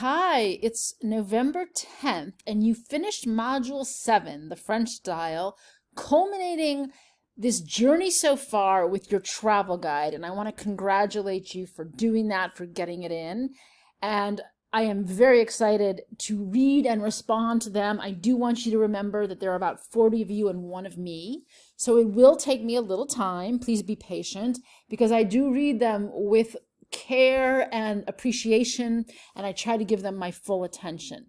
Hi, it's November 10th, and you finished Module 7, the French style, culminating this journey so far with your travel guide. And I want to congratulate you for doing that, for getting it in. And I am very excited to read and respond to them. I do want you to remember that there are about 40 of you and one of me. So it will take me a little time. Please be patient because I do read them with care and appreciation, and I try to give them my full attention.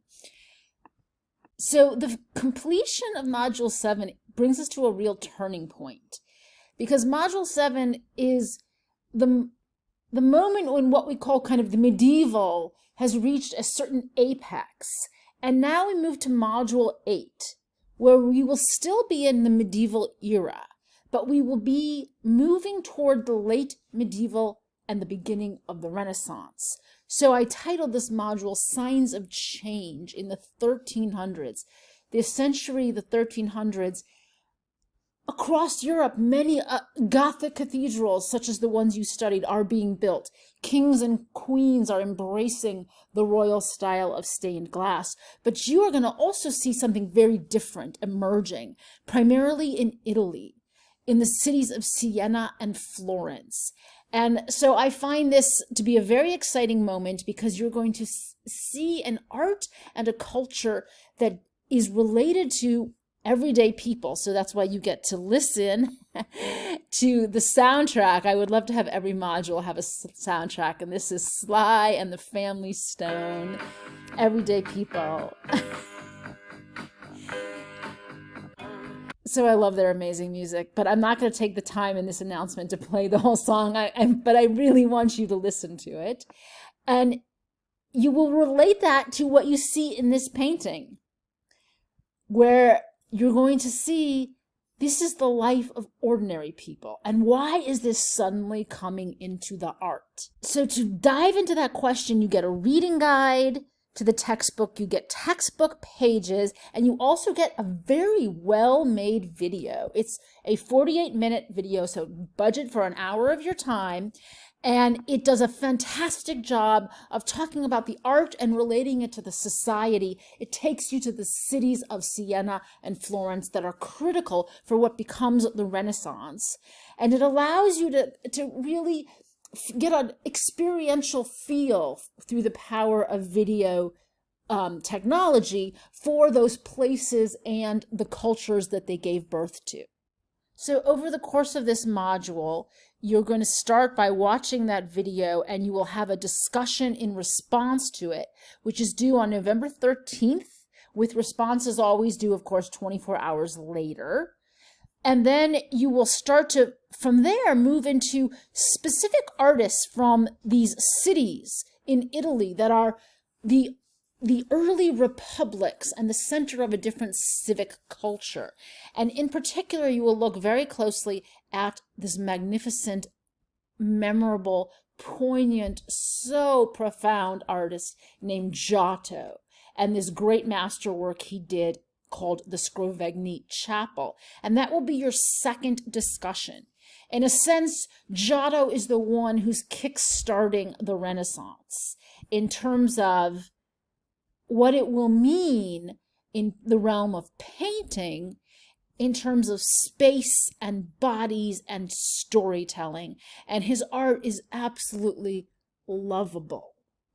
So the completion of Module 7 brings us to a real turning point, because Module 7 is the moment when what we call kind of the medieval has reached a certain apex. And now we move to Module 8, where we will still be in the medieval era, but we will be moving toward the late medieval and the beginning of the Renaissance. So I titled this module Signs of Change in the 1300s. The century, the 1300s, across Europe, many Gothic cathedrals, such as the ones you studied, are being built. Kings and queens are embracing the royal style of stained glass. But you are going to also see something very different emerging, primarily in Italy, in the cities of Siena and Florence. And so I find this to be a very exciting moment because you're going to see an art and a culture that is related to everyday people. So that's why you get to listen to the soundtrack. I would love to have every module have a soundtrack. And this is Sly and the Family Stone, Everyday People. So I love their amazing music, but I'm not going to take the time in this announcement to play the whole song, but I really want you to listen to it. And you will relate that to what you see in this painting, where you're going to see this is the life of ordinary people. And why is this suddenly coming into the art? So to dive into that question, you get a reading guide to the textbook, you get textbook pages, and you also get a very well-made video. It's a 48-minute video, so budget for an hour of your time, and it does a fantastic job of talking about the art and relating it to the society. It takes you to the cities of Siena and Florence that are critical for what becomes the Renaissance, and it allows you to really get an experiential feel through the power of video technology for those places and the cultures that they gave birth to. So over the course of this module, you're going to start by watching that video, and you will have a discussion in response to it, which is due on November 13th, with responses always due, of course, 24 hours later. And then you will start to, from there, move into specific artists from these cities in Italy that are the early republics and the center of a different civic culture. And in particular, you will look very closely at this magnificent, memorable, poignant, so profound artist named Giotto, and this great masterwork he did called the Scrovegni Chapel. And that will be your second discussion. In a sense, Giotto is the one who's kick-starting the Renaissance in terms of what it will mean in the realm of painting, in terms of space and bodies and storytelling. And his art is absolutely lovable.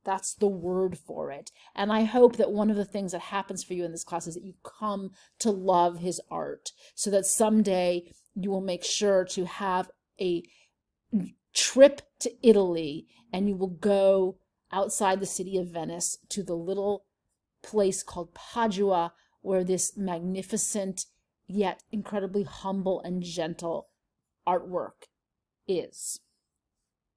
That's the word for it. And I hope that one of the things that happens for you in this class is that you come to love his art, so that someday you will make sure to have a trip to Italy and you will go outside the city of Venice to the little place called Padua, where this magnificent yet incredibly humble and gentle artwork is.